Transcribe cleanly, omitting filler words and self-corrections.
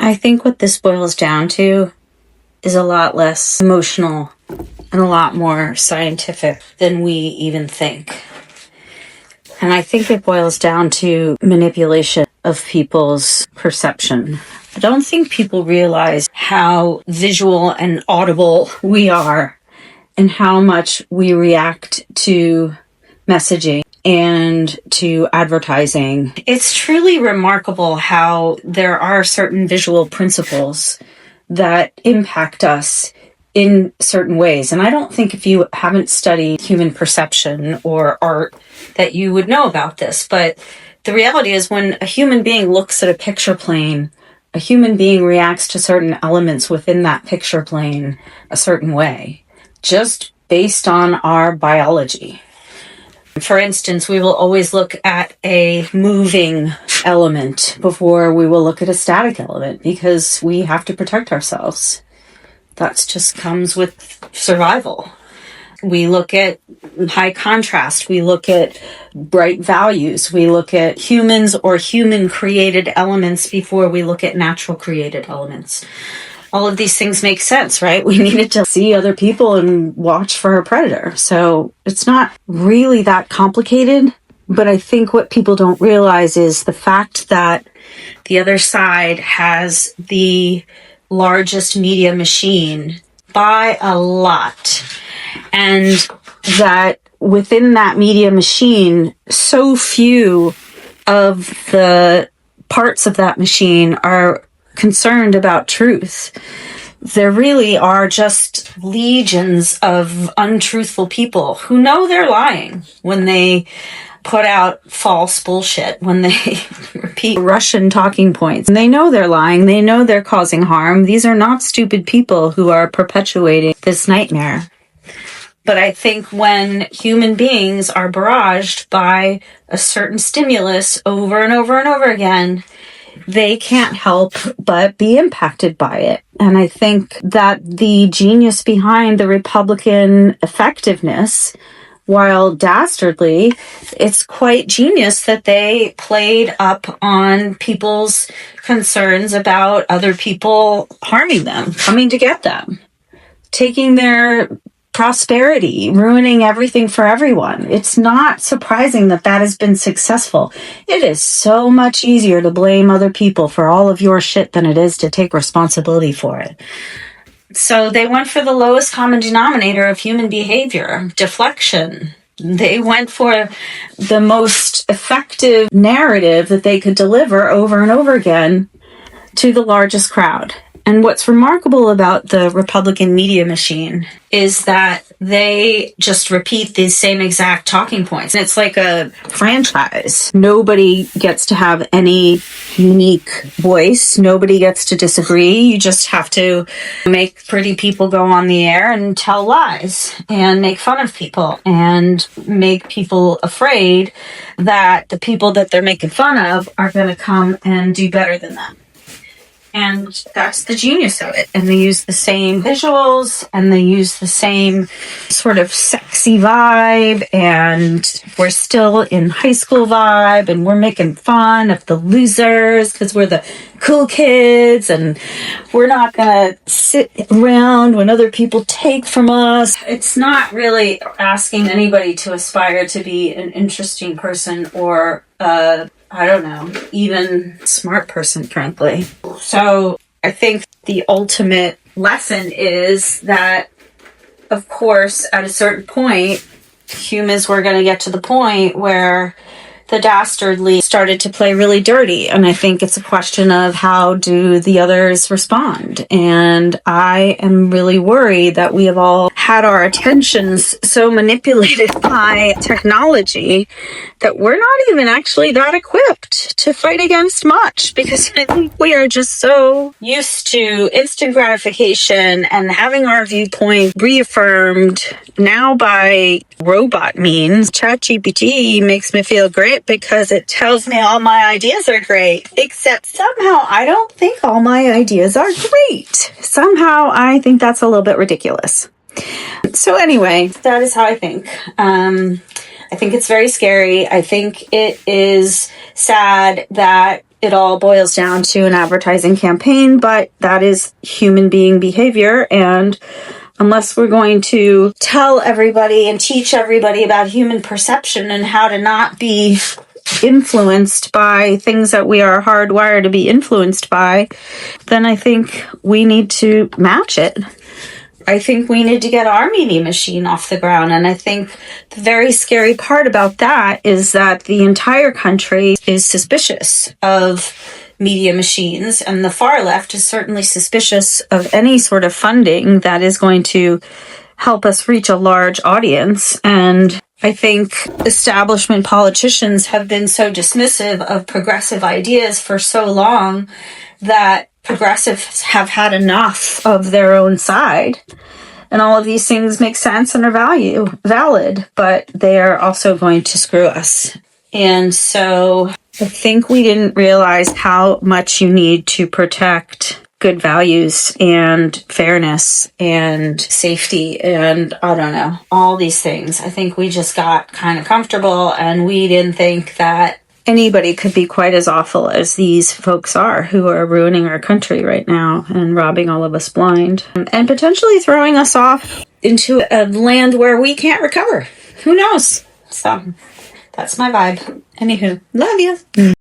I think what this boils down to is a lot less emotional and a lot more scientific than we even think. And I think it boils down to manipulation of people's perception. I don't think people realize how visual and audible we are and how much we react to messaging and to advertising. It's truly remarkable how there are certain visual principles that impact us in certain ways. And I don't think if you haven't studied human perception or art that you would know about this. But the reality is when a human being looks at a picture plane, a human being reacts to certain elements within that picture plane a certain way, just based on our biology. For instance, we will always look at a moving element before we will look at a static element because we have to protect ourselves. That just comes with survival. We look at high contrast. We look at bright values. We look at humans or human-created elements before we look at natural-created elements. All of these things make sense, right? We needed to see other people and watch for a predator. So it's not really that complicated. But I think what people don't realize is the fact that the other side has the largest media machine by a lot. And that within that media machine, so few of the parts of that machine are concerned about truth. There really are just legions of untruthful people who know they're lying when they put out false bullshit, when they repeat Russian talking points. And they know they're lying. They know they're causing harm. These are not stupid people who are perpetuating this nightmare. But I think when human beings are barraged by a certain stimulus over and over and over again, they can't help but be impacted by it. And I think that the genius behind the Republican effectiveness, while dastardly, it's quite genius that they played up on people's concerns about other people harming them, coming to get them, taking their prosperity, ruining everything for everyone. It's not surprising that that has been successful. It is so much easier to blame other people for all of your shit than it is to take responsibility for it. So they went for the lowest common denominator of human behavior, deflection. They went for the most effective narrative that they could deliver over and over again to the largest crowd. And what's remarkable about the Republican media machine is that they just repeat these same exact talking points. And it's like a franchise. Nobody gets to have any unique voice. Nobody gets to disagree. You just have to make pretty people go on the air and tell lies and make fun of people and make people afraid that the people that they're making fun of are going to come and do better than them. And that's the genius of it. And they use the same visuals and they use the same sort of sexy vibe. And we're still in high school vibe and we're making fun of the losers because we're the cool kids and we're not going to sit around when other people take from us. It's not really asking anybody to aspire to be an interesting person or I don't know, even smart person, frankly. So I think the ultimate lesson is that, of course, at a certain point, humans were going to get to the point where the dastardly started to play really dirty. And I think it's a question of how do the others respond? And I am really worried that we have all had our attentions so manipulated by technology that we're not even actually that equipped to fight against much, because I think we are just so used to instant gratification and having our viewpoint reaffirmed now by robot means. ChatGPT makes me feel great because it tells me all my ideas are great, except somehow I don't think all my ideas are great. Somehow I think that's a little bit ridiculous. So anyway, that is how I think. I think it's very scary. I think it is sad that it all boils down to an advertising campaign, but that is human being behavior. And unless we're going to tell everybody and teach everybody about human perception and how to not be influenced by things that we are hardwired to be influenced by, then I think we need to match it. I think we need to get our media machine off the ground. And I think the very scary part about that is that the entire country is suspicious of media machines, and the far left is certainly suspicious of any sort of funding that is going to help us reach a large audience. And I think establishment politicians have been so dismissive of progressive ideas for so long that progressives have had enough of their own side. And all of these things make sense and are valid, but they are also going to screw us. And so I think we didn't realize how much you need to protect good values and fairness and safety and I don't know, all these things. I think we just got kind of comfortable and we didn't think that anybody could be quite as awful as these folks are who are ruining our country right now and robbing all of us blind and potentially throwing us off into a land where we can't recover. Who knows? So that's my vibe. Anywho, love you.